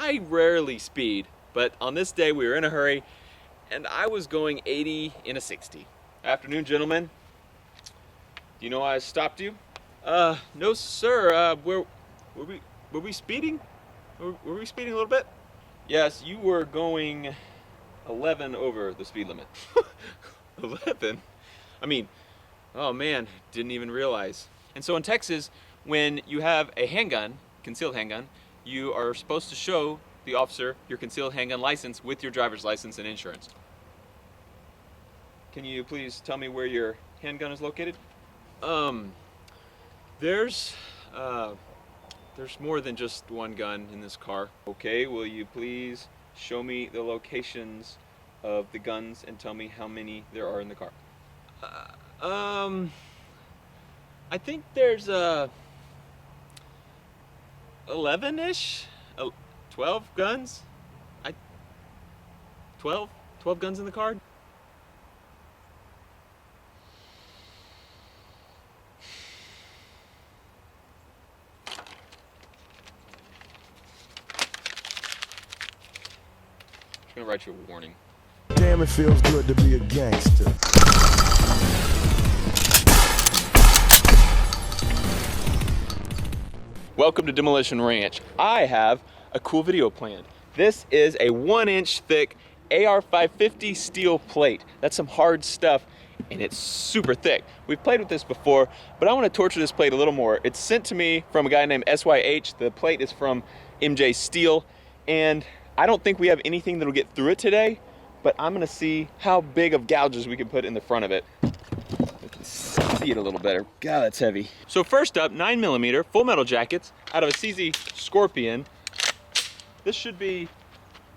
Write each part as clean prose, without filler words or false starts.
I rarely speed, but on this day we were in a hurry and I was going 80 in a 60. Afternoon, gentlemen. Do you know why I stopped you? No sir, were we speeding? Were we speeding a little bit? Yes, you were going 11 over the speed limit. 11? I mean, oh man, didn't even realize. And so in Texas, when you have a handgun, concealed handgun, you are supposed to show the officer your concealed handgun license with your driver's license and insurance. Can you please tell me where your handgun is located? There's more than just one gun in this car. Okay, will you please show me the locations of the guns and tell me how many there are in the car? I think there's 11-ish, 12 guns. 12 guns in the car. I'm gonna write you a warning. Damn, it feels good to be a gangster. Welcome to Demolition Ranch. I have a cool video planned. This is a 1-inch thick AR-550 steel plate. That's some hard stuff and it's super thick. We've played with this before, but I want to torture this plate a little more. It's sent to me from a guy named SYH. The plate is from MJ Steel, and I don't think we have anything that'll get through it today, but I'm gonna see how big of gouges we can put in the front of it. We can see it a little better. God, that's heavy. So first up, 9mm full metal jackets out of a CZ Scorpion. This should be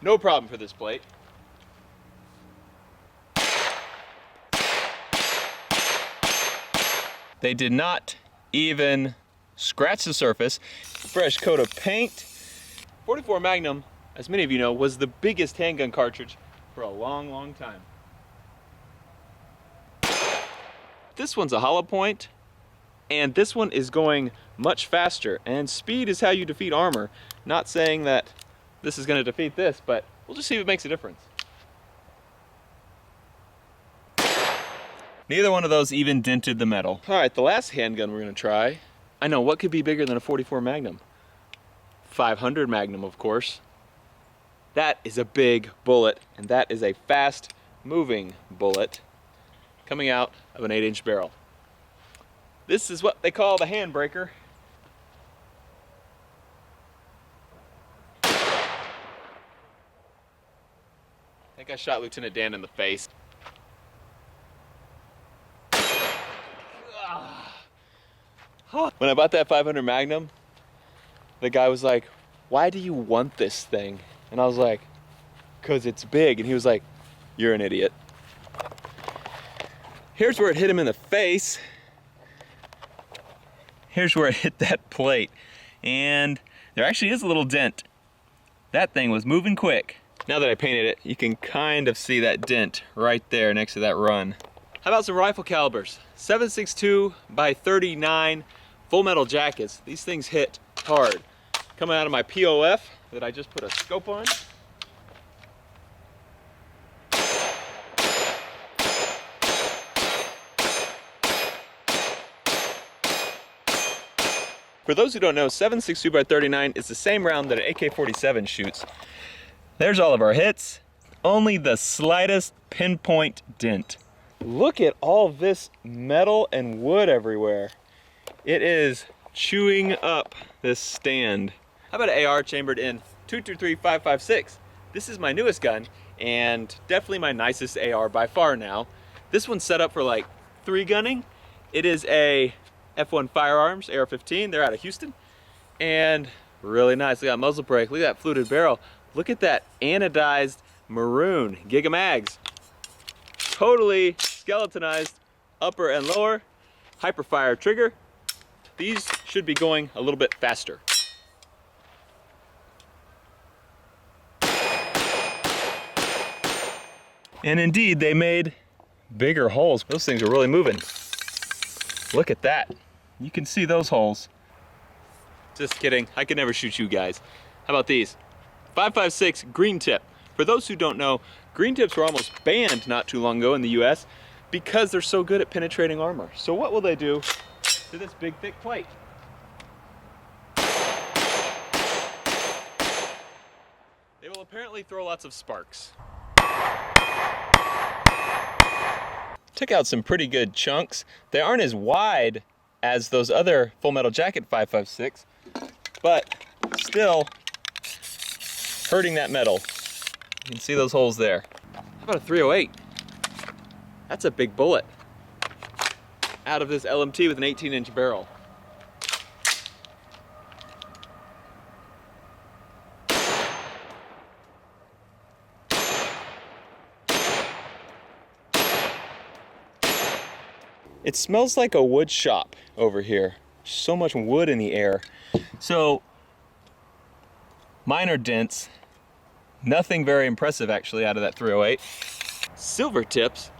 no problem for this plate. They did not even scratch the surface. Fresh coat of paint. 44 Magnum, as many of you know, was the biggest handgun cartridge for a long, long time. This one's a hollow point, and this one is going much faster, and speed is how you defeat armor. Not saying that this is going to defeat this, but we'll just see if it makes a difference. Neither one of those even dented the metal. All right, the last handgun we're going to try. I know, what could be bigger than a 44 Magnum? 500 Magnum, of course. That is a big bullet, and that is a fast moving bullet coming out of an 8-inch barrel. This is what they call the handbreaker. I think I shot Lieutenant Dan in the face. When I bought that 500 Magnum, the guy was like, "Why do you want this thing?" And I was like, "'Cause it's big." And he was like, "You're an idiot." Here's where it hit him in the face. Here's where it hit that plate. And there actually is a little dent. That thing was moving quick. Now that I painted it, you can kind of see that dent right there next to that run. How about some rifle calibers? 7.62 by 39 full metal jackets. These things hit hard. Coming out of my POF that I just put a scope on. For those who don't know, 7.62 by 39 is the same round that an AK-47 shoots. There's all of our hits. Only the slightest pinpoint dent. Look at all this metal and wood everywhere. It is chewing up this stand. How about an AR chambered in 223-556? This is my newest gun and definitely my nicest AR by far now. This one's set up for like 3 gunning. It is a F1 Firearms AR-15. They're out of Houston and really nice. Look at that muzzle brake. Look at that fluted barrel. Look at that anodized maroon Giga Mags. Totally skeletonized upper and lower. Hyperfire trigger. These should be going a little bit faster. And indeed, they made bigger holes. Those things are really moving. Look at that. You can see those holes. Just kidding. I could never shoot you guys. How about these? 556 green tip. For those who don't know, green tips were almost banned not too long ago in the US because they're so good at penetrating armor. So what will they do to this big thick plate? They will apparently throw lots of sparks. Took out some pretty good chunks. They aren't as wide as those other Full Metal Jacket 556, but still hurting that metal. You can see those holes there. How about a 308? That's a big bullet out of this LMT with an 18-inch barrel. It smells like a wood shop over here. So much wood in the air. So, minor dents. Nothing very impressive actually out of that 308. Silver tips.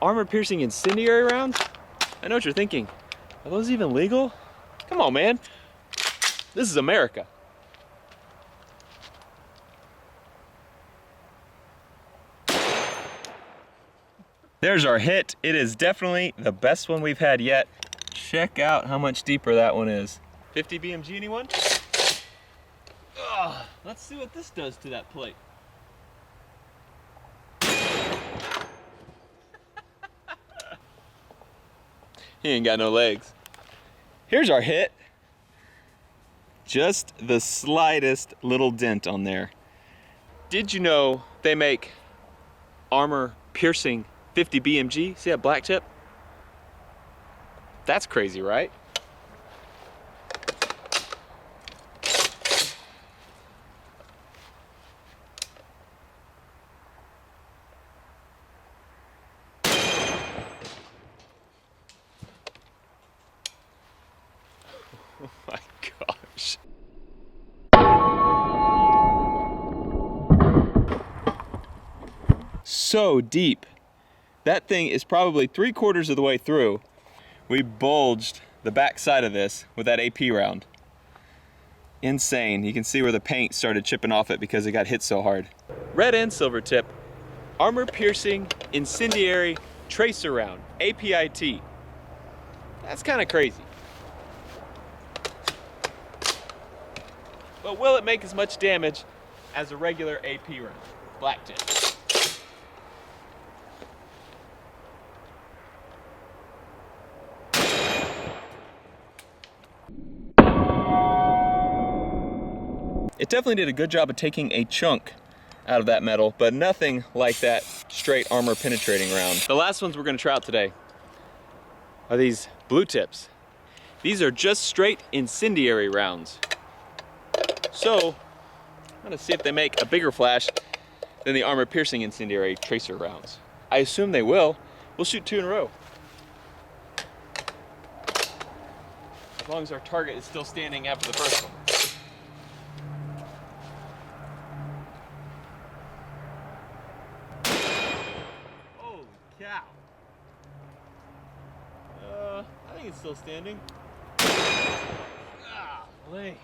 Armor piercing incendiary rounds? I know what you're thinking. Are those even legal? Come on, man. This is America. There's our hit. It is definitely the best one we've had yet. Check out how much deeper that one is. 50 BMG, anyone? Ugh, let's see what this does to that plate. He ain't got no legs. Here's our hit. Just the slightest little dent on there. Did you know they make armor piercing 50 BMG? See that black tip? That's crazy, right? Oh my gosh. So deep. That thing is probably 3/4 of the way through. We bulged the back side of this with that AP round. Insane. You can see where the paint started chipping off it because it got hit so hard. Red and silver tip. Armor piercing incendiary tracer round. APIT. That's kind of crazy. But will it make as much damage as a regular AP round? Black tip. It definitely did a good job of taking a chunk out of that metal, but nothing like that straight armor penetrating round. The last ones we're gonna try out today are these blue tips. These are just straight incendiary rounds. So, I'm gonna see if they make a bigger flash than the armor piercing incendiary tracer rounds. I assume they will. We'll shoot 2 in a row. As long as our target is still standing after the first one. Holy cow. I think it's still standing. Golly.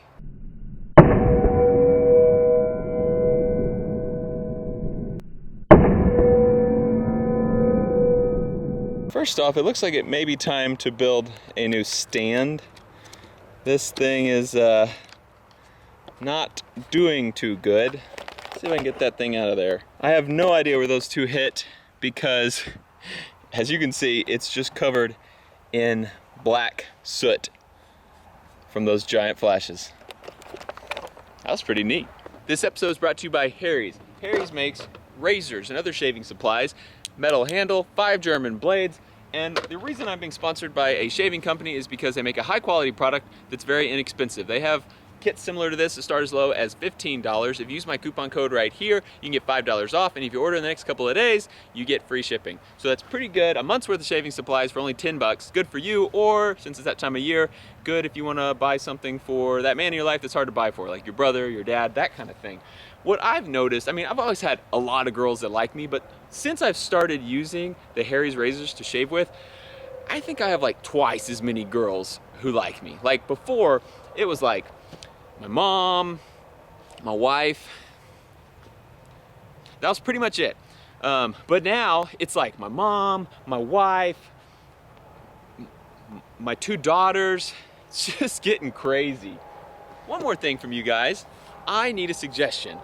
First off, it looks like it may be time to build a new stand. This thing is not doing too good. Let's see if I can get that thing out of there. I have no idea where those two hit because, as you can see, it's just covered in black soot from those giant flashes. That was pretty neat. This episode is brought to you by Harry's. Harry's makes razors and other shaving supplies, metal handle, 5 German blades, and the reason I'm being sponsored by a shaving company is because they make a high quality product that's very inexpensive. They have kits similar to this that start as low as $15. If you use my coupon code right here, you can get $5 off, and if you order in the next couple of days, you get free shipping. So that's pretty good. A month's worth of shaving supplies for only 10 bucks. Good for you, or since it's that time of year, good if you want to buy something for that man in your life that's hard to buy for, like your brother, your dad, that kind of thing. What I've noticed, I mean, I've always had a lot of girls that like me, but since I've started using the Harry's razors to shave with, I think I have like twice as many girls who like me. Like before, it was like my mom, my wife. That was pretty much it. But now it's like my mom, my wife, my 2 daughters. It's just getting crazy. One more thing from you guys. I need a suggestion.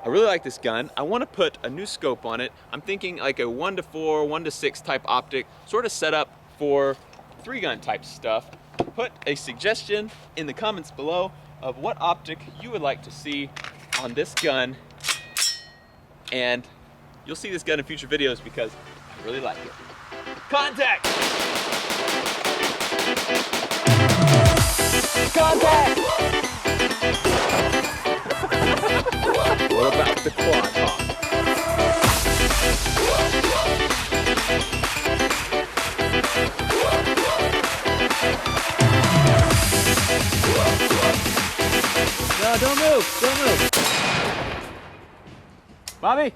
I really like this gun. I want to put a new scope on it. I'm thinking like a 1:4, 1:6 type optic, sort of set up for 3-gun type stuff. Put a suggestion in the comments below of what optic you would like to see on this gun, and you'll see this gun in future videos because I really like it. Contact! Contact! What about the quad hawk? No, don't move, don't move. Bobby?